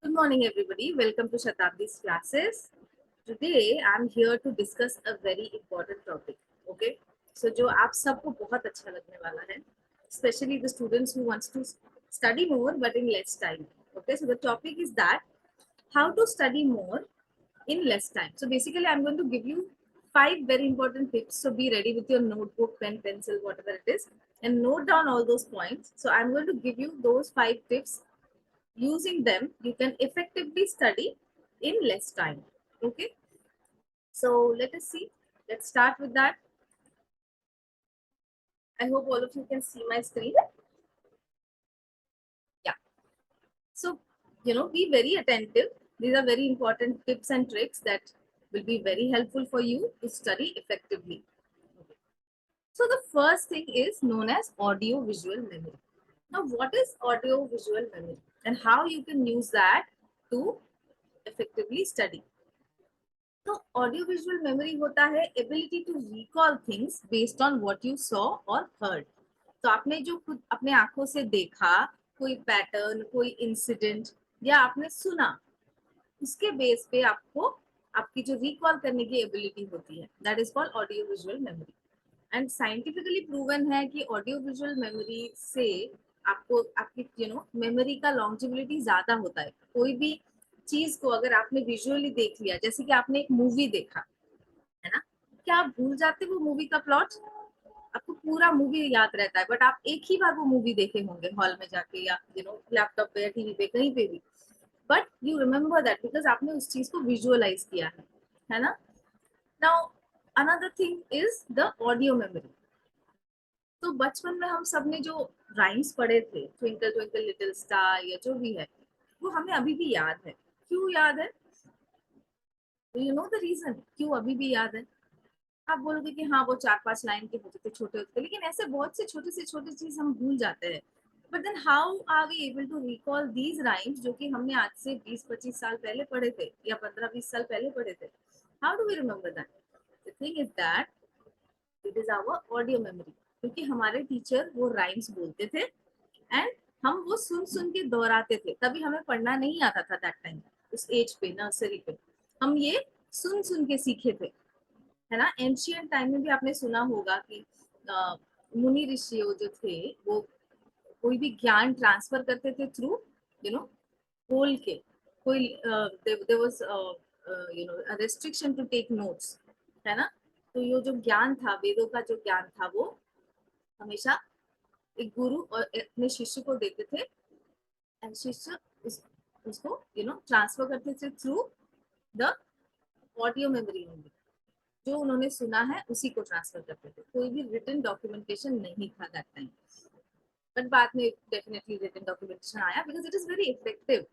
Good morning, everybody. Welcome to Shatabdi's classes. Today, I'm here to discuss a very important topic. Okay, so जो आप सबको बहुत अच्छा लगने वाला है, especially the students who wants to study more but in less time. Okay, so the topic is that how to study more in less time. So basically, I'm going to give you 5 very important tips. So be ready with your notebook, pen, pencil, whatever it is, and note down all those points. So I'm going to give you those 5 tips. Using them, you can effectively study in less time. Okay, so let us see. Let's start with that. I hope all of you can see my screen. Yeah, so be very attentive. These are very important tips and tricks that will be very helpful for you to study effectively. Okay. So the first thing is known as audio visual memory. Now, what is audio visual memory and how you can use that to effectively study? तो audio visual memory होता है ability to recall things based on what you saw और heard. तो आपने जो खुद अपने आंखों से देखा, कोई पैटर्न, कोई इंसिडेंट या आपने सुना, उसके बेस पे आपको आपकी जो रिकॉल करने की एबिलिटी होती है, that is called audio visual memory. And scientifically proven है कि ऑडियो विजुअल मेमोरी से आपको आपकी मेमोरी का लॉन्जिबिलिटी ज्यादा होता है. कोई भी चीज को अगर आपने विजुअली देख लिया, जैसे कि आपने एक मूवी देखा है ना, क्या आप भूल जाते वो मूवी का प्लॉट? आपको पूरा मूवी याद रहता है, बट आप एक ही बार वो मूवी देखे होंगे हॉल में जाके या लैपटॉप पे या टीवी पे कहीं पे भी, but you remember that because आपने उस चीज को विजुअलाइज किया है ना. Now another thing is the audio memory. तो बचपन में हम सब ने जो राइम्स पढ़े थे, ट्विंकल ट्विंकल लिटिल स्टार या जो भी है, वो हमें अभी भी याद है. क्यों याद है? यू नो द रीजन क्यों अभी भी याद है? आप बोलोगे कि हाँ वो 4-5 लाइन के होते थे, छोटे होते थे, लेकिन ऐसे बहुत से छोटे चीज हम भूल जाते हैं. But then how are we able to recall these rhymes जो कि हमने आज से 20-25 साल पहले पढ़े थे या 15-20 साल पहले पढ़े थे? How do we remember that? The thing is that it is our audio memory. क्योंकि हमारे टीचर वो राइम्स बोलते थे एंड हम वो सुन सुन के दोहराते थे. तभी हमें पढ़ना नहीं आता था दैट टाइम, उस एज पे, नर्सरी पे. हम ये सुन सुन के सीखे थे, है ना. एंशियंट टाइम में भी आपने सुना होगा कि मुनि ऋषि जो थे वो कोई भी ज्ञान ट्रांसफर करते थे थ्रू यू नो बोल के. कोई there was restriction to take notes, है ना. तो ये जो ज्ञान था, वेदों का जो ज्ञान था, वो हमेशा एक गुरु और अपने शिष्य को देते थे एंड शिष्य उसको ट्रांसफर करते थे through the audio memory only. जो उन्होंने सुना है उसी को ट्रांसफर करते थे. कोई भी रिटन डॉक्यूमेंटेशन नहीं था दैट टाइम, बट बाद में डेफिनेटली रिटन डॉक्यूमेंटेशन आया because it is very effective.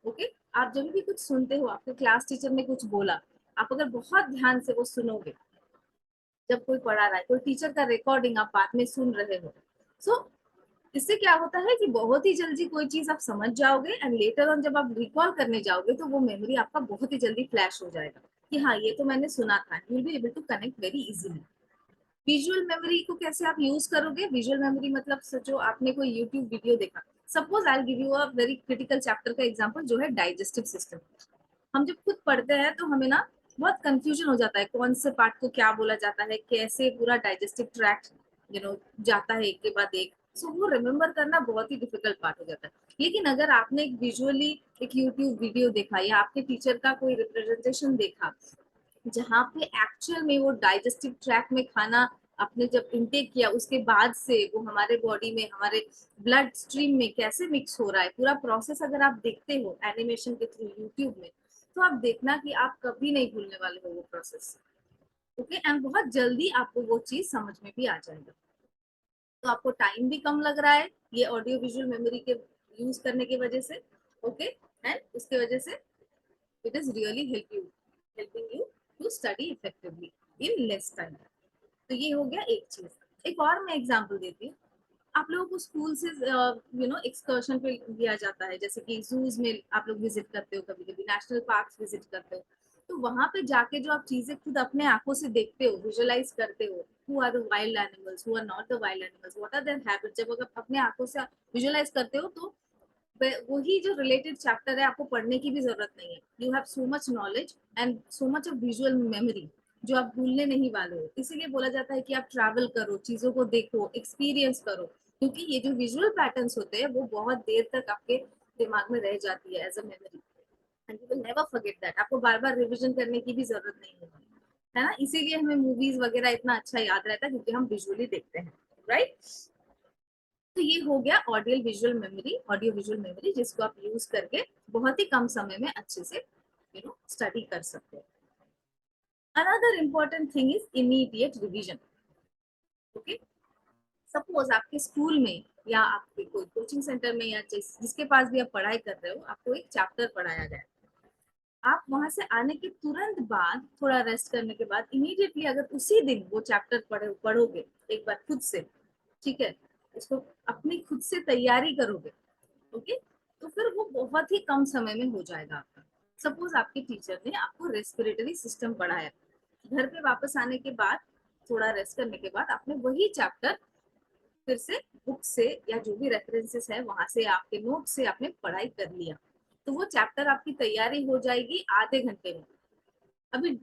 Okay, आप जब भी कुछ सुनते हो, आपके क्लास टीचर ने कुछ बोला, आप अगर बहुत ध्यान से वो सुनोगे, जब कोई पढ़ा रहा है, कोई टीचर का रिकॉर्डिंग आप बाद में सुन रहे हो, सो इससे क्या होता है कि बहुत ही जल्दी कोई चीज आप समझ जाओगे एंड लेटर ऑन जब आप रिकॉल करने जाओगे तो वो मेमोरी आपका बहुत ही जल्दी फ्लैश हो जाएगा कि हाँ ये तो मैंने सुना था. You will be able to connect very easily. Visual memory को कैसे आप यूज करोगे? विजुअल मेमोरी मतलब सोचो आपने कोई यूट्यूब वीडियो देखा. Suppose I give you a very critical chapter का एग्जांपल जो है डाइजेस्टिव सिस्टम. हम जब खुद पढ़ते हैं तो हमें ना बहुत कंफ्यूजन हो जाता है कौन से पार्ट को क्या बोला जाता है, कैसे पूरा डाइजेस्टिव ट्रैक्ट जाता है एक के बाद एक. सो वो रिमेम्बर करना बहुत ही डिफिकल्ट पार्ट हो जाता है. लेकिन अगर आपने एक विजुअली एक यूट्यूब वीडियो देखा या आपके टीचर का कोई रिप्रेजेंटेशन देखा जहाँ पे एक्चुअल में वो डाइजेस्टिव ट्रैक में खाना आपने जब इंटेक किया, उसके बाद से वो हमारे बॉडी में, हमारे ब्लड स्ट्रीम में कैसे मिक्स हो रहा है, पूरा प्रोसेस अगर आप देखते हो एनिमेशन के थ्रू यूट्यूब में, तो आप देखना कि आप कभी नहीं भूलने वाले हो वो प्रोसेस. ओके, एंड बहुत जल्दी आपको वो चीज समझ में भी आ जाएगा. तो आपको टाइम भी कम लग रहा है ये ऑडियो विजुअल मेमोरी के यूज करने की वजह से. ओके, एंड उसके वजह से it is really helping you to study effectively in less time. तो ये हो गया एक चीज. एक और मैं एग्जांपल देती हूँ. आप लोगों को स्कूल से एक्सकर्शन पे लिया जाता है, जैसे कि जूज में आप लोग विजिट करते हो, कभी कभी नेशनल पार्क विजिट करते हो. तो वहां पे जाके जो आप चीजें खुद अपने आंखों से देखते हो, विजुअलाइज करते हो, who are the wild animals, who are not the wild animals, what are their habits, जब आप अपने आंखों से विजुअलाइज करते हो तो वही जो रिलेटेड चैप्टर है आपको पढ़ने की भी जरूरत नहीं है. You have so much knowledge and so much of visual memory जो आप भूलने नहीं वाले हो. इसीलिए बोला जाता है कि आप ट्रैवल करो, चीजों को देखो, एक्सपीरियंस करो, क्योंकि ये जो विजुअल पैटर्न्स होते हैं वो बहुत देर तक आपके दिमाग में रह जाती है as a memory, and you will never forget that. आपको बार बार रिविजन करने की भी जरूरत नहीं होगी, है ना. इसीलिए हमें मूवीज वगैरह इतना अच्छा याद रहता है क्योंकि हम विजुअली देखते हैं, राइट. तो ये हो गया ऑडियो विजुअल मेमोरी, जिसको आप यूज करके बहुत ही कम समय में अच्छे से स्टडी कर सकते हैं. Another important thing is immediate revision. Okay, suppose आपके स्कूल में या आपके कोई कोचिंग सेंटर में या जिसके पास भी आप पढ़ाई कर रहे हो, आपको एक चैप्टर पढ़ाया गया, आप वहां से आने के तुरंत बाद थोड़ा रेस्ट करने के बाद इमीडिएटली अगर उसी दिन वो चैप्टर पढ़ोगे एक बार खुद से, ठीक है, उसको अपनी खुद से तैयारी करोगे, ओके, तो फिर वो बहुत ही कम समय में हो जाएगा आपका. सपोज आपके टीचर ने आपको रेस्पिरेटरी सिस्टम पढ़ाया, घर पे वापस आने के बाद थोड़ा रेस्ट करने के बाद आपने वही चैप्टर फिर से बुक से या जो भी रेफरेंसेस है वहां से आपके नोट से आपने पढ़ाई कर लिया, तो वो चैप्टर आपकी तैयारी हो जाएगी आधे घंटे में. अभी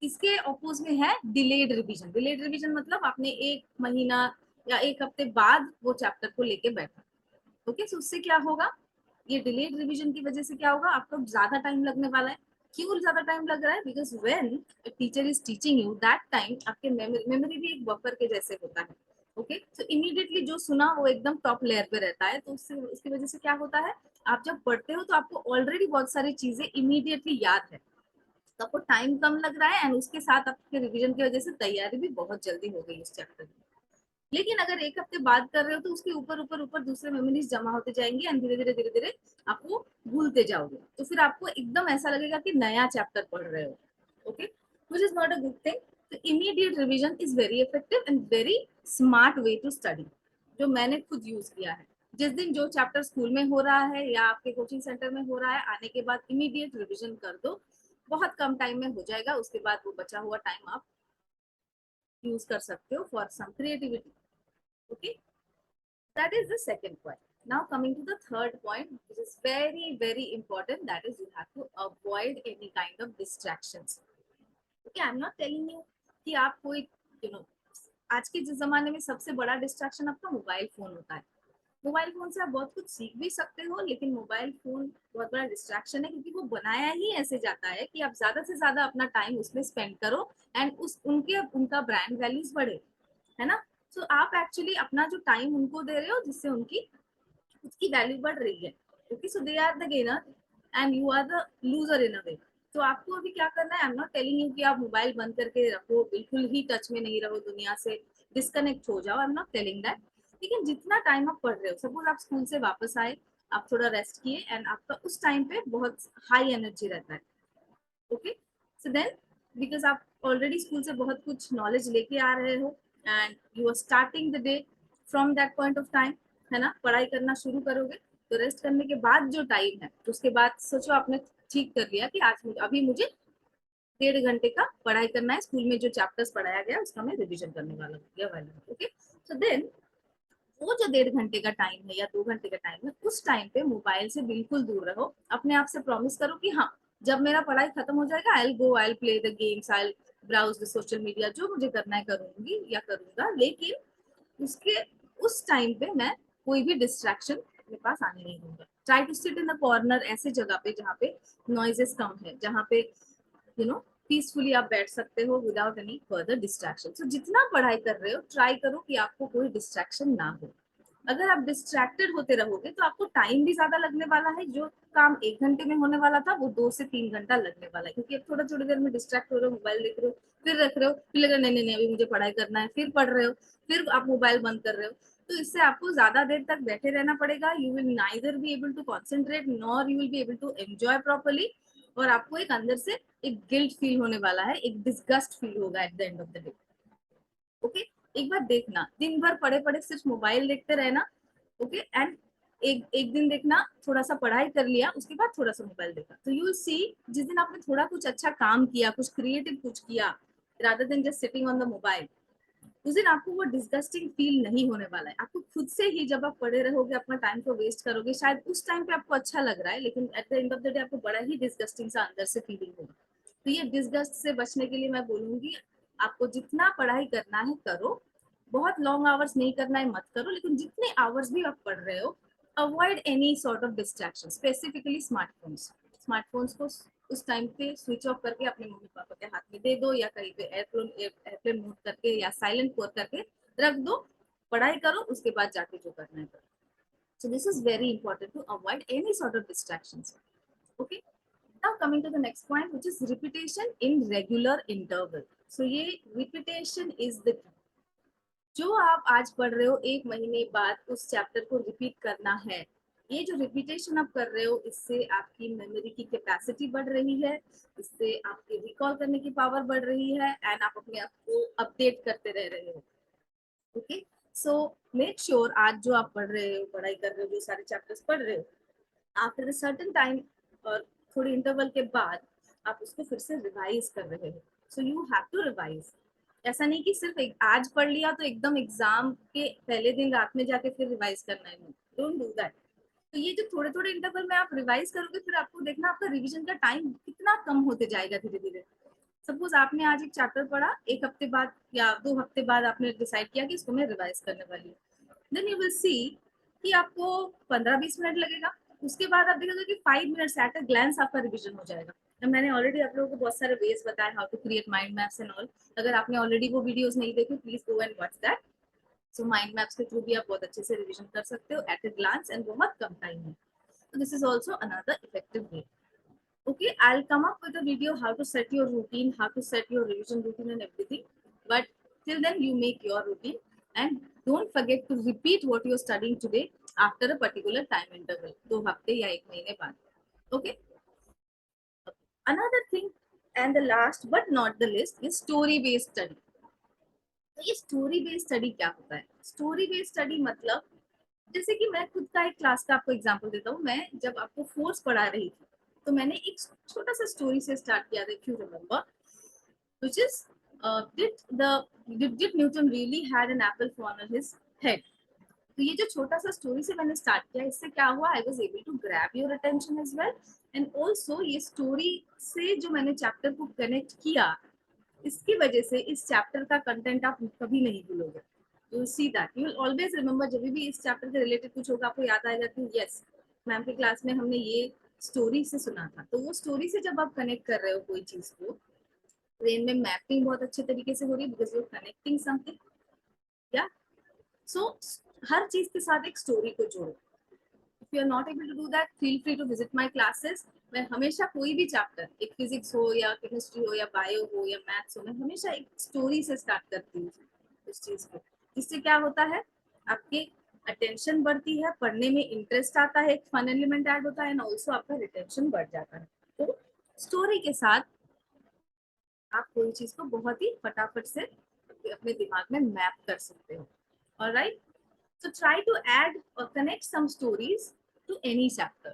इसके अपोज में है डिलेड रिवीजन. डिलेड रिवीजन मतलब आपने एक महीना या एक हफ्ते बाद वो चैप्टर को लेके बैठा. ओके, सो उससे क्या होगा, ये डिलेड रिवीजन की वजह से क्या होगा, आपको ज्यादा टाइम लगने वाला है. क्यों ज्यादा टाइम लग रहा है, because when teacher is teaching you that time आपके मेमोरी भी एक बफर के जैसे होता है. ओके, तो इमीडिएटली जो सुना वो एकदम टॉप लेयर पे रहता है, तो उससे उसकी वजह से क्या होता है, आप जब पढ़ते हो तो आपको ऑलरेडी बहुत सारी चीजें इमीडिएटली याद है, तो आपको टाइम कम लग रहा है एंड उसके साथ आपके रिवीजन की वजह से तैयारी भी बहुत जल्दी हो गई इस चैप्टर की. लेकिन अगर एक हफ्ते बाद कर रहे हो तो उसके ऊपर ऊपर ऊपर दूसरे मेमोरीज जमा होते जाएंगे एंड धीरे धीरे आप वो भूलते जाओगे, तो फिर आपको एकदम ऐसा लगेगा कि नया चैप्टर पढ़ रहे हो. Okay, which is not a good thing. तो immediate revision is very effective and very smart way to study, जो मैंने खुद यूज किया है. जिस दिन जो चैप्टर स्कूल में हो रहा है या आपके कोचिंग सेंटर में हो रहा है, आने के बाद इमीडिएट रिविजन कर दो, बहुत कम टाइम में हो जाएगा. उसके बाद वो बचा हुआ टाइम आप यूज कर सकते हो for some creativity. Okay, that is the second point. Now coming to the third point, which is very important, that is you have to avoid any kind of distractions. Okay, I'm not telling you कि आप कोई you know आज के जिस जमाने में सबसे बड़ा डिस्ट्रैक्शन आपका मोबाइल फोन होता है. मोबाइल फोन से आप बहुत कुछ सीख भी सकते हो, लेकिन मोबाइल फोन बहुत बड़ा डिस्ट्रैक्शन है क्योंकि वो बनाया ही ऐसे जाता है कि आप ज्यादा से ज्यादा अपना टाइम उसमें स्पेंड करो एंड उनका ब्रांड वैल्यूज बढ़े, है ना. तो आप एक्चुअली अपना जो टाइम उनको दे रहे हो जिससे उसकी वैल्यू बढ़ रही है. Okay, so they are the gainer and you are the loser in a way. तो आपको अभी क्या करना है, I am not telling you कि आप मोबाइल बंद करके रखो, बिल्कुल ही टच में नहीं रहो, दुनिया से डिस्कनेक्ट हो जाओ, आई एम नॉट टेलिंग दैट. लेकिन जितना टाइम आप पढ़ रहे हो, सपोज आप स्कूल से वापस आए, आप थोड़ा रेस्ट किए एंड आपका उस टाइम पे बहुत हाई एनर्जी रहता है. ओके, सो देन बिकॉज आप ऑलरेडी स्कूल से बहुत कुछ नॉलेज लेके आ रहे हो and you are starting the day from that point of time, है ना, पढ़ाई करना शुरू करोगे. तो रेस्ट करने के बाद जो टाइम है, उसके बाद सोचो आपने ठीक कर लिया कि आज अभी मुझे 1.5 घंटे का पढ़ाई करना है, स्कूल में जो चैप्टर्स पढ़ाया गया उसका मैं रिविजन करने वाला हूँ. ओके, सो देन वो जो 1.5 घंटे का टाइम है या 2 घंटे का टाइम है, उस टाइम पे मोबाइल से बिल्कुल दूर रहो. अपने आप से प्रॉमिस करो कि हाँ, जब मेरा पढ़ाई खत्म हो जाएगा, I play the games, I browse the social media, जो मुझे करना है करूंगी या करूंगा, लेकिन उसके उस टाइम पे मैं कोई भी डिस्ट्रैक्शन मेरे पास आने नहीं दूंगा. Try to sit in the corner, ऐसे जगह पे जहाँ पे नॉइजेस कम है, जहाँ पे पीसफुली आप बैठ सकते हो विदाउट एनी फर्दर डिस्ट्रैक्शन. सो जितना पढ़ाई कर रहे हो ट्राई करो कि आपको कोई डिस्ट्रैक्शन ना हो. अगर आप डिस्ट्रैक्टेड होते रहोगे तो आपको टाइम भी ज्यादा लगने वाला है, जो काम 1 घंटे में होने वाला था वो 2 से 3 घंटा लगने वाला है, क्योंकि अब थोड़ी देर में डिस्ट्रैक्ट हो रहे हो, मोबाइल देख रहे हो, फिर रख रहे हो, फिर लग रहा नहीं नहीं नहीं अभी मुझे पढ़ाई करना है, फिर पढ़ रहे हो, फिर आप मोबाइल बंद कर रहे हो. तो इससे आपको ज्यादा देर तक बैठे रहना पड़ेगा. You will neither be able to concentrate nor you will be able to enjoy properly, और आपको एक अंदर से एक गिल्ट फील होने वाला है, एक डिस्गस्ट फील होगा at the end of the day. Okay, एक बार देखना, दिन भर पढ़े पढ़े सिर्फ मोबाइल देखते रहना. ओके, एंड एक दिन देखना थोड़ा सा पढ़ाई कर लिया, उसके बाद थोड़ा सा मोबाइल देखा, तो यू विल सी जिस दिन आपने थोड़ा कुछ अच्छा काम किया, कुछ क्रिएटिव कुछ किया, rather than just sitting on the mobile, उस दिन आपको वो डिस्गस्टिंग फील नहीं होने वाला है। आपको खुद से ही जब आप पढ़े रहोगे, अपना टाइम को वेस्ट करोगे, शायद उस टाइम पे आपको अच्छा लग रहा है, लेकिन at the end of the day आपको बड़ा ही डिस्गस्टिंग सा अंदर से फीलिंग होगा। तो ये डिस्गस्ट से बचने के लिए मैं बोलूंगी, आपको जितना पढ़ाई करना है करो, बहुत लॉन्ग आवर्स नहीं करना है मत करो, लेकिन जितने आवर्स भी आप पढ़ रहे हो, avoid any sort of distraction, specifically smartphones. Smartphones को उस टाइम पे स्विच ऑफ करके अपने मम्मी पापा के हाथ में दे दो, या कहीं पे एयरप्लेन मोड करके या साइलेंट मोड करके रख दो। पढ़ाई करो, उसके बाद जाके जो करना है करो। So this is very important to avoid any sort of distractions. Okay. Now coming to the next point, which is repetition in regular interval. So ये repetition is the key. जो आप आज पढ़ रहे हो, एक महीने बाद उस चैप्टर को रिपीट करना है। ये जो रिपीटेशन आप कर रहे हो, इससे आपकी मेमोरी की कैपेसिटी बढ़ रही है, इससे आपकी रिकॉल करने की पावर बढ़ रही है, एंड आप अपने आप को अपडेट करते रह रहे हो। ओके, सो मेक श्योर आज जो आप पढ़ रहे हो, पढ़ाई कर रहे हो, जो सारे चैप्टर्स पढ़ रहे हो, आफ्टर अ सर्टेन टाइम और थोड़ी इंटरवल के बाद आप उसको फिर से रिवाइज कर रहे हो। So you have to revise. ऐसा नहीं कि सिर्फ आज पढ़ लिया तो एकदम एग्जाम के पहले दिन रात में जाके फिर रिवाइज करना है, डोंट डू दैट। तो ये जो थोड़े थोड़े इंटरवल में आप रिवाइज करोगे, फिर आपको देखना आपका रिवीजन का टाइम कितना कम होते जाएगा धीरे धीरे। सपोज आपने आज एक चैप्टर पढ़ा, एक हफ्ते बाद या 2 हफ्ते बाद आपने डिसाइड किया कि इसको मैं रिवाइज करने वाली हूँ, देन यू विल सी कि आपको 15-20 मिनट लगेगा। उसके बाद आप देखोगे कि 5 मिनट्स एट अ ग्लैंस आपका रिवीजन हो जाएगा। तो मैंने ऑलरेडी आप लोगों को बहुत सारे वेज बताया, how to create mind maps and all. अगर आपने ऑलरेडी वो वीडियोस नहीं देखे, please go and watch that. So mind maps के थ्रू भी आप बहुत अच्छे से रिवीजन कर सकते हो एट अ ग्लांस, एंड बहुत कम टाइम में। So this is also another effective way. Okay, I'll come up with a video how to set your routine, how to set your revision routine and everything. But till then, you make your routine, and don't forget to repeat what you're studying today after a particular time interval. 2 हफ्ते या 1 महीने बाद. Okay. Another thing, and the last but not the least, is story-based study. तो ये story based study क्या होता है? Story based study मतलब, जैसे कि मैं खुद का एक क्लास का आपको एग्जांपल देता हूँ। मैं जब आपको फोर्स पढ़ा रही थी, तो मैंने एक छोटा सा स्टोरी से स्टार्ट किया था, if you remember, which is did Newton really had an apple fall on his head? तो ये जो छोटा सा स्टोरी से मैंने स्टार्ट किया, इससे क्या हुआ, I was able to grab your attention as well, and also ये स्टोरी से जो मैंने चैप्टर को कनेक्ट किया, इसकी वजह से इस चैप्टर का कंटेंट आप कभी नहीं भूलोगे। You see that, you will always remember. जब भी इस चैप्टर के रिलेटेड कुछ होगा, आपको याद आएगा कि यस, मैम की क्लास में हमने ये स्टोरी से सुना था। तो वो स्टोरी से जब आप कनेक्ट कर रहे हो कोई चीज को, ब्रेन में मैपिंग बहुत अच्छे तरीके से हो रही है, because you are connecting something. या सो हर चीज के साथ एक स्टोरी को जोड़ो। If you are not able to do that, feel free to visit my classes. मैं हमेशा कोई भी चैप्टर, एक फिजिक्स हो या केमिस्ट्री हो या बायो हो या मैथ्स हो, मैं हमेशा एक स्टोरी से स्टार्ट करती हूँ उस चीज को। इससे क्या होता है, आपके अटेंशन बढ़ती है, पढ़ने में इंटरेस्ट आता है, एक फन एलिमेंट ऐड होता है, एंड ऑल्सो आपका रिटेंशन बढ़ जाता है। तो स्टोरी के साथ आप कोई चीज को बहुत ही फटाफट से अपने दिमाग में मैप कर सकते हो। Alright, so try to add or connect some stories to any chapter.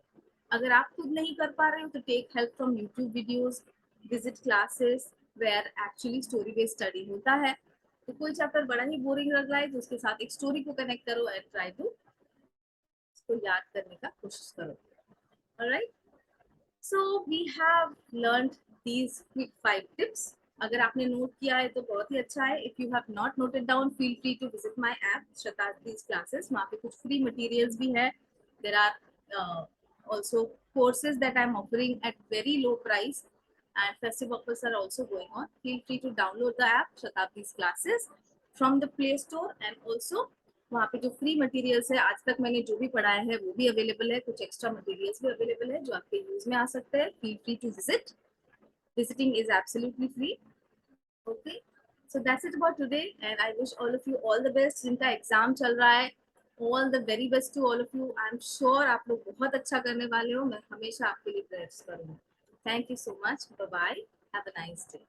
अगर आप खुद नहीं कर पा रहे हो, तो take help from YouTube videos, visit classes where actually story based study होता है। तो कोई चैप्टर बड़ा ही बोरिंग लग रहा है, तो उसके साथ एक स्टोरी को कनेक्ट करो एंड ट्राई टू उसको याद करने का कोशिश करो। Alright, so we have learned these quick 5 tips. अगर आपने नोट किया है तो बहुत ही अच्छा है। If you have not noted down, feel free to visit my app Shatabdi's classes. वहाँ पे कुछ फ्री मटेरियल्स भी है। There are also courses that I'm offering at very low price, and festive offers are also going on. Feel free to download the app Shatabdi's classes from the Play Store, and also वहाँ पे जो free materials है, आज तक मैंने जो भी पढ़ाया है वो भी अवेलेबल है, कुछ एक्स्ट्रा मटेरियल्स भी अवेलेबल है जो आपके यूज में आ सकते हैं। Feel free to visit, visiting is absolutely free. Okay, so that's it about today, and I wish all of you all the best. जिनका एग्जाम चल रहा है, all the very best to all of you. I'm sure आप लोग बहुत अच्छा करने वाले हो। मैं हमेशा आपके लिए प्रेयर्स करूँगी। Thank you so much. Bye bye. Have a nice day.